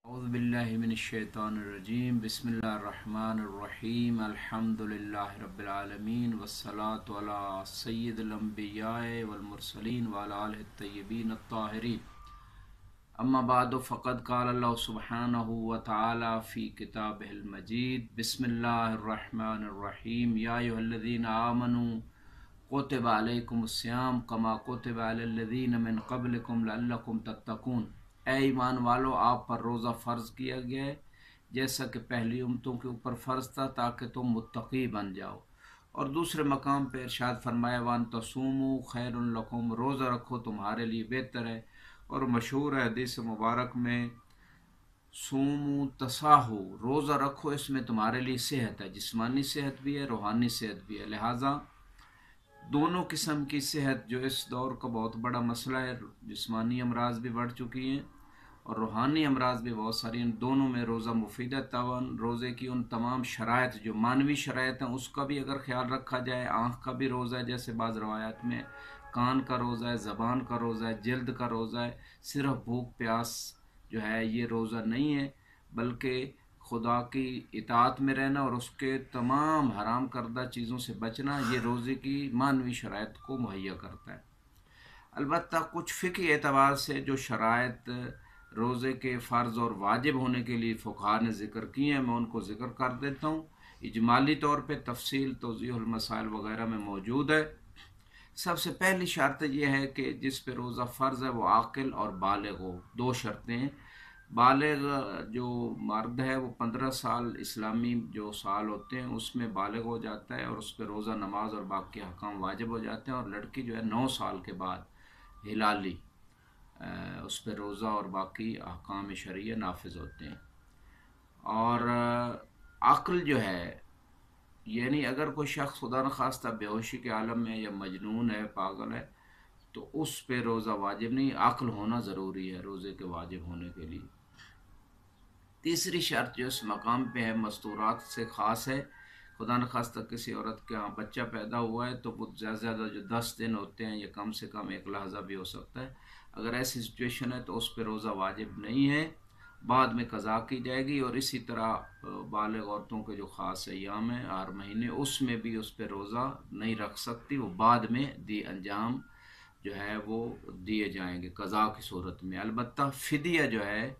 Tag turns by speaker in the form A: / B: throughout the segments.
A: अऊज़ु बिल्लाहि मिनश्शैतानिर्रजीम बिस्मिल्लाहिर्रहमानिर्रहीम अल्हम्दुलिल्लाहि रब्बिल आलमीन वस्सलातु अला सय्यिदिल अंबियाए वल मुरसलीन व अला आलिहि तय्यबीन अत्ताहिरीन अम्मा बादु फ़क़द क़ाल अल्लाहु सुब्हानहु व तआला फ़ी किताबिहिल मजीद बिस्मिल्लाहिर्रहमानिर्रहीम या अय्युहल्लज़ीना आमनू कुतिबा अलैकुमुस्सियाम कमा कुतिबा अलल्लज़ीना मिन क़ब्लिकुम लअल्लकुम तत्तक़ून। ए ईमान वालो, आप पर रोज़ा फ़र्ज़ किया गया है जैसा कि पहली उम्मतों के ऊपर फ़र्ज़ था, ताकि तुम मुत्तक़ी बन जाओ। और दूसरे मकाम पर इरशाद फरमाया वान तसूमू खैरुन लकुम, रोज़ा रखो तुम्हारे लिए बेहतर है। और मशहूर है हदीस मुबारक में सूमू तसाहू, रोज़ा रखो इसमें तुम्हारे लिए सेहत है, जिस्मानी सेहत भी है, रूहानी सेहत भी है। लिहाजा दोनों किस्म की सेहत जो इस दौर का बहुत बड़ा मसला है, जिस्मानी अमराज भी बढ़ चुकी हैं और रूहानी अमराज भी बहुत सारी हैं, दोनों में रोज़ा मुफीद है। तवन रोज़े की उन तमाम शराइत जो मानवी शराइत हैं उसका भी अगर ख्याल रखा जाए, आँख का भी रोज़ा है जैसे बाज़ रवायात में, कान का रोज़ा है, ज़बान का रोज़ा है, जल्द का रोज़ा है। सिर्फ भूख प्यास जो है ये रोज़ा नहीं है, बल्कि खुदा की इताअत में रहना और उसके तमाम हराम करदा चीज़ों से बचना ये रोज़े की मानवी शराइत को मुहैया करता है। अलबत्ता कुछ फ़िक़ही एतबार से जो शराइत रोज़े के फ़र्ज़ और वाजिब होने के लिए फ़ुक़हा ने ज़िक्र किए हैं, मैं उनको ज़िक्र कर देता हूँ। इजमाली तौर पे तफ़सील तौज़ीहुल मसाइल वग़ैरह में मौजूद है। सबसे पहली शर्त यह है कि जिस पे रोज़ा फ़र्ज़ है वो आकिल और बालिग़ हो। दो शर्तें हैं। बालिग़ जो मर्द है वो 15 साल इस्लामी जो साल होते हैं उसमें बालिग़ हो जाता है और उस पर रोज़ा नमाज और बाकी अहकाम वाजिब हो जाते हैं। और लड़की जो है 9 साल के बाद हिलाली उस पर रोज़ा और बाकी अहकाम शरिया नाफिज होते हैं। और अक्ल जो है, यानी अगर कोई शख्स खुदा न खास्ता बेहोशी के आलम में या मजनून है, पागल है, तो उस पे रोज़ा वाजिब नहीं, अक्ल होना ज़रूरी है रोज़े के वाजिब होने के लिए। तीसरी शर्त जो इस मकाम पे है मस्तूरात से ख़ास है। खुदा न खास्ता किसी औरत के यहाँ बच्चा पैदा हुआ है तो वो ज़्यादा से ज़्यादा जो 10 दिन होते हैं या कम से कम एक लहज़ा भी हो सकता है। अगर ऐसी सिचुएशन है तो उस पर रोज़ा वाजिब नहीं है, बाद में क़ज़ा की जाएगी। और इसी तरह बालिग़ औरतों के जो ख़ास अय्याम हैं हर महीने, उसमें भी उस पर रोज़ा नहीं रख सकती, वो बाद में दी अंजाम जो है वो दिए जाएंगे क़ज़ा की सूरत में। अलबत्ता फ़िदिया जो है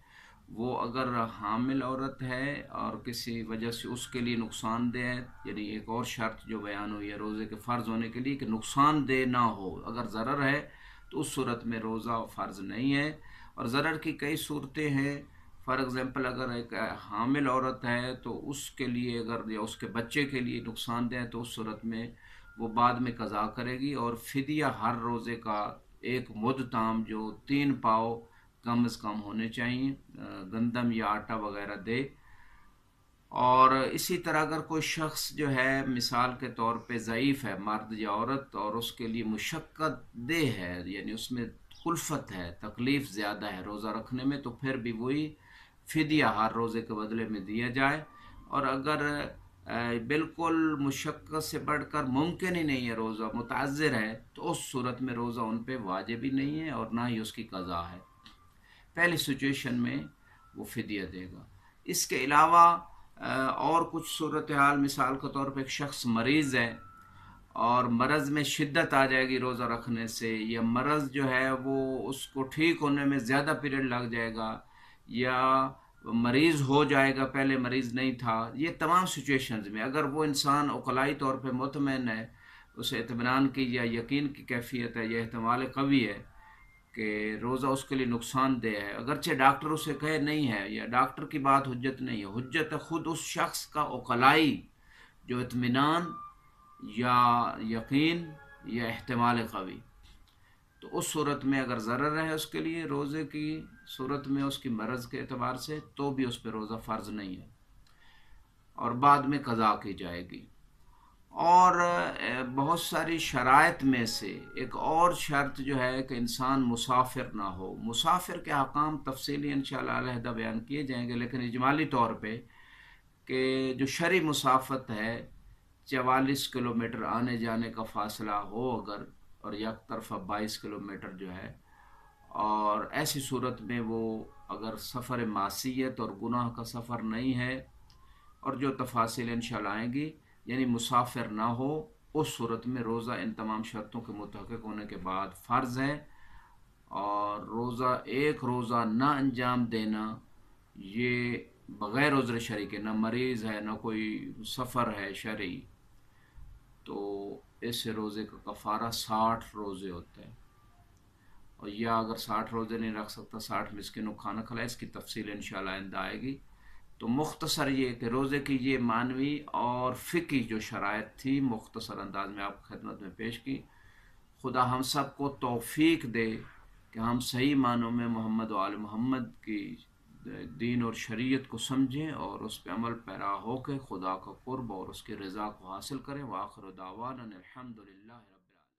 A: वो अगर हामिल औरत है और किसी वजह से उसके लिए नुकसानदेह है, यानी एक और शर्त जो बयान हुई है रोज़े के फ़र्ज़ होने के लिए कि नुकसानदेह ना हो, अगर ज़रर है तो उस सूरत में रोज़ा फ़र्ज़ नहीं है। और ज़रर की कई सूरतें हैं। फ़ॉर एग्ज़ाम्पल अगर एक हामिल औरत है तो उसके लिए अगर या उसके बच्चे के लिए नुकसानदेह है तो उस सूरत में वो बाद में क़ज़ा करेगी। और फ़िदिया हर रोज़े का एक मुद ताम जो 3 पाव कम से कम होने चाहिए, गंदम या आटा वगैरह दे। और इसी तरह अगर कोई शख्स जो है मिसाल के तौर पे ज़ईफ़ है, मर्द या औरत, और उसके लिए मुशक्क़त देह है, यानी उसमें कुल्फ़त है, तकलीफ़ ज़्यादा है रोज़ा रखने में, तो फिर भी वही फ़िदिया हर रोज़े के बदले में दिया जाए। और अगर बिल्कुल मुशक्क़त से बढ़कर मुमकिन ही नहीं है, रोज़ा मुतअज़्ज़िर है, तो उस सूरत में रोज़ा उन पे वाजिब ही नहीं है और ना ही उसकी क़ज़ा है। पहली सिचुएशन में वो फ़िदिया देगा। इसके अलावा और कुछ सूरत हाल, मिसाल के तौर पे एक शख्स मरीज़ है और मरज़ में शिद्दत आ जाएगी रोज़ा रखने से, या मरज़ जो है वो उसको ठीक होने में ज़्यादा पीरियड लग जाएगा, या मरीज़ हो जाएगा पहले मरीज़ नहीं था। ये तमाम सिचुएशंस में अगर वो इंसान उक़लाई तौर पे मुतमईन है, उसे इत्मीनान की या यकीन की कैफियत है, यह एहतमाल कवी है कि रोज़ा उसके लिए नुकसानदेह है, अगरचे डॉक्टर उसे कहे नहीं है, या डॉक्टर की बात हुज्जत नहीं है, हुज्जत है ख़ुद उस शख्स का उक़लाई जो इत्मीनान या यकीन या एहतमाल कवी। तो उस सूरत में अगर ज़रर है उसके लिए रोज़े की सूरत में उसकी मरज़ के एतबार से, तो भी उस पर रोज़ा फ़र्ज़ नहीं है और बाद में क़ज़ा की जाएगी। और बहुत सारी शराइत में से एक और शर्त जो है कि इंसान मुसाफिर ना हो। मुसाफिर के अहकाम तफसीली इंशाअल्लाह अलहदा बयान किए जाएंगे, लेकिन इजमाली तौर पे कि जो शरई मुसाफत है 44 किलोमीटर आने जाने का फ़ासला हो अगर, और एक तरफा 22 किलोमीटर जो है, और ऐसी सूरत में वो اگر سفر معصیت اور گناہ کا سفر نہیں ہے، اور جو تفاصیل انشاءاللہ آئیں گی، یعنی مسافر نہ ہو، اس صورت میں روزہ ان تمام شرطوں کے متحقق ہونے کے بعد فرض ہے۔ اور روزہ ایک روزہ نہ انجام دینا، یہ بغیر عذر شرعی کے، نہ مریض ہے نہ کوئی سفر ہے شرعی، تو اس روزے کا کفارہ 60 روزے ہوتے ہیں۔ اور یا اگر 60 روزے نہیں رکھ سکتا، 60 مسکینوں کو کھانا کھلائے۔ اس کی تفصیل انشاءاللہ آئندہ آئے گی۔ تو مختصر یہ کہ روزے کی یہ معنوی اور فقہی جو شرائط تھی مختصر انداز میں آپ کی خدمت میں پیش کی۔ خدا ہم سب کو توفیق دے کہ ہم صحیح معنوں میں محمد و آل محمد کی دین اور شریعت کو سمجھیں اور اس پہ عمل پیرا ہو کے خدا کا قرب اور اس کی رضا کو حاصل کریں۔ وآخر دعوانا الحمدللہ۔